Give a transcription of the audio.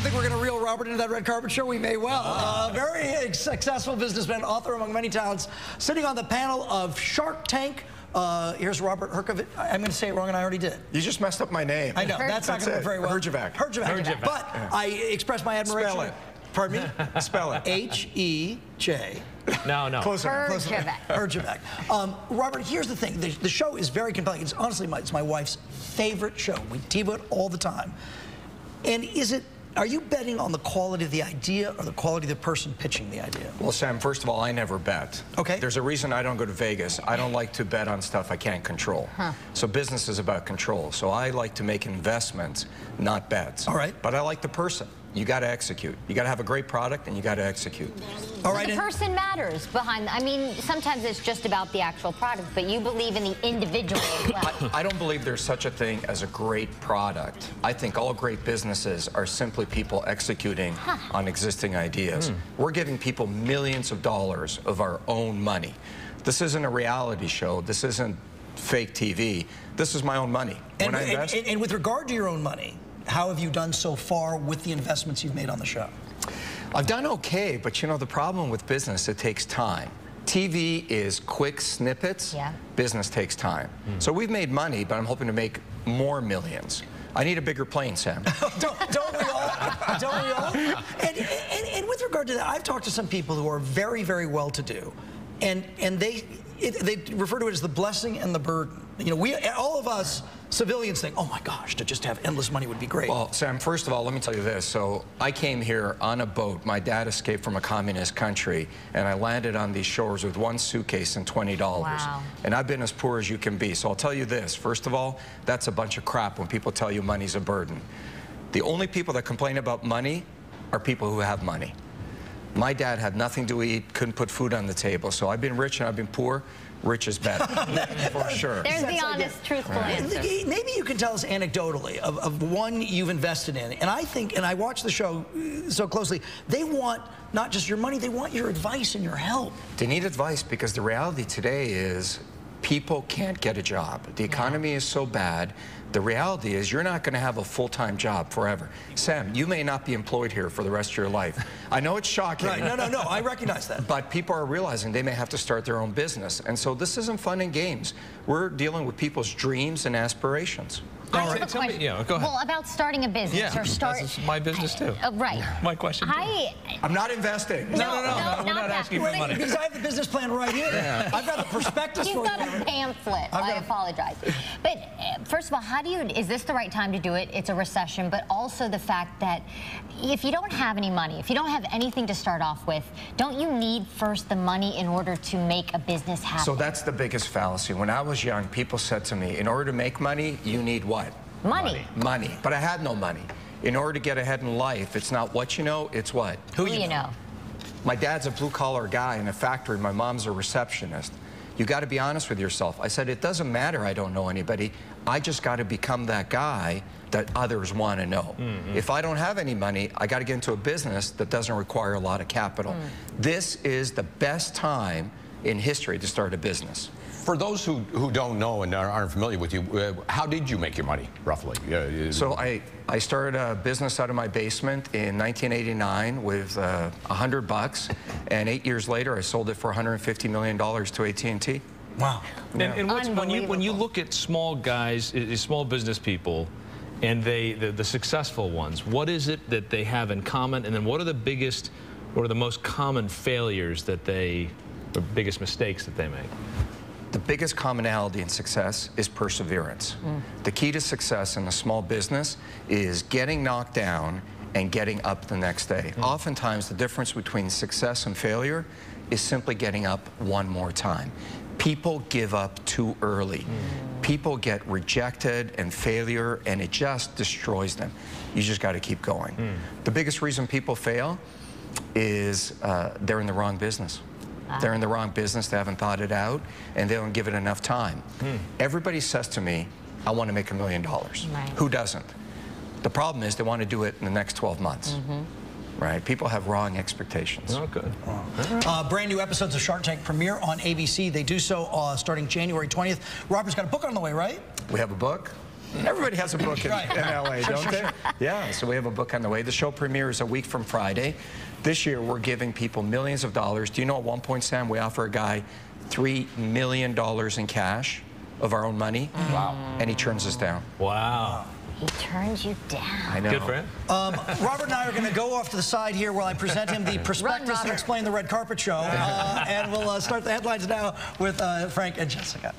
don't think we're going to reel Robert into that red carpet show. We may well. Very successful businessman, author among many talents, sitting on the panel of Shark Tank. Here's Robert Herjavec. I'm going to say it wrong, and I already did. You just messed up my name. I know. That's not going to work very well. Herjavec. Herjavec. But I express my admiration. Spell it. Pardon me? Spell it. H-E-J. No. Closer. Herjavec. Herjavec. Robert, here's the thing. The show is very compelling. It's honestly it's my wife's favorite show. We TiVo it all the time. And are you betting on the quality of the idea or the quality of the person pitching the idea? Well, Sam, first of all, I never bet. Okay. There's a reason I don't go to Vegas. I don't like to bet on stuff I can't control. So business is about control. So I like to make investments, not bets. All right. But I like the person. You got to execute. You got to have a great product, and you got to execute. All right. The person matters behind. I mean, sometimes it's just about the actual product, but you believe in the individual as well. I don't believe there's such a thing as a great product. I think all great businesses are simply people executing on existing ideas. We're giving people millions of dollars of our own money. This isn't a reality show. This isn't fake TV. This is my own money. And with regard to your own money, how have you done so far with the investments you've made on the show? I've done okay, but you know, the problem with business, it takes time. TV is quick snippets. Yeah. Business takes time. So we've made money, but I'm hoping to make more millions. I need a bigger plane, Sam. don't we all? Don't we all? And with regard to that, I've talked to some people who are very, very well-to-do, and they refer to it as the blessing and the burden. You know, all of us civilians think, oh my gosh, to just have endless money would be great. Well, Sam, first of all, let me tell you this. So I came here on a boat. My dad escaped from a communist country, and I landed on these shores with one suitcase and $20. Wow. And I've been as poor as you can be. So I'll tell you this. First of all, that's a bunch of crap when people tell you money's a burden. The only people that complain about money are people who have money. My dad had nothing to eat, couldn't put food on the table. So I've been rich and I've been poor. Rich is better, for sure. There's the honest, truthful answer. Maybe you can tell us anecdotally of one you've invested in. And I think, and I watch the show so closely, they want not just your money, they want your advice and your help. They need advice because the reality today is people can't get a job. The economy is so bad. The reality is you're not going to have a full-time job forever. Sam, you may not be employed here for the rest of your life. I know it's shocking. Right. No, I recognize that. But people are realizing they may have to start their own business. And so this isn't fun and games. We're dealing with people's dreams and aspirations. All right, tell me, go ahead. Well, about starting a business or start. This is my business too. Right. My question. I'm not investing. No, we're not asking for money. Because I have the business plan right here. Yeah. I've got the prospectus for you. He's got a pamphlet. I apologize. But first of all, is this the right time to do it? It's a recession, but also the fact that if you don't have any money, if you don't have anything to start off with, don't you need first the money in order to make a business happen? So that's the biggest fallacy. When I was young, people said to me, in order to make money, you need what? Money. Money. But I had no money. In order to get ahead in life, it's not what you know, it's what? Who you know. My dad's a blue-collar guy in a factory. My mom's a receptionist. You got to be honest with yourself. I said, it doesn't matter I don't know anybody. I just got to become that guy that others want to know. If I don't have any money, I got to get into a business that doesn't require a lot of capital. This is the best time in history to start a business. For those who don't know and aren't familiar with you, how did you make your money, roughly? So I started a business out of my basement in 1989 with $100, and 8 years later I sold it for $150 million to AT&T. Wow. And when you look at small guys, small business people, and the successful ones, what is it that they have in common, and then what are the most common failures that the biggest mistakes that they make? The biggest commonality in success is perseverance. The key to success in a small business is getting knocked down and getting up the next day. Oftentimes, the difference between success and failure is simply getting up one more time. People give up too early. People get rejected and failure, and it just destroys them. You just got to keep going. The biggest reason people fail is they're in the wrong business. They're in the wrong business, they haven't thought it out, and they don't give it enough time. Everybody says to me, I want to make $1 million. Right. Who doesn't? The problem is they want to do it in the next 12 months. Right? People have wrong expectations. Oh, good. Brand new episodes of Shark Tank premiere on ABC. They do so starting January 20th. Robert's got a book on the way, right? We have a book. Everybody has a book in LA, don't they? Yeah, so we have a book on the way. The show premieres a week from Friday. This year, we're giving people millions of dollars. Do you know at one point, Sam, we offer a guy $3 million in cash of our own money? Wow. And he turns us down. Wow. He turns you down. I know. Good for him. Robert and I are going to go off to the side here while I present him the prospectus and explain the red carpet show. And we'll start the headlines now with Frank and Jessica.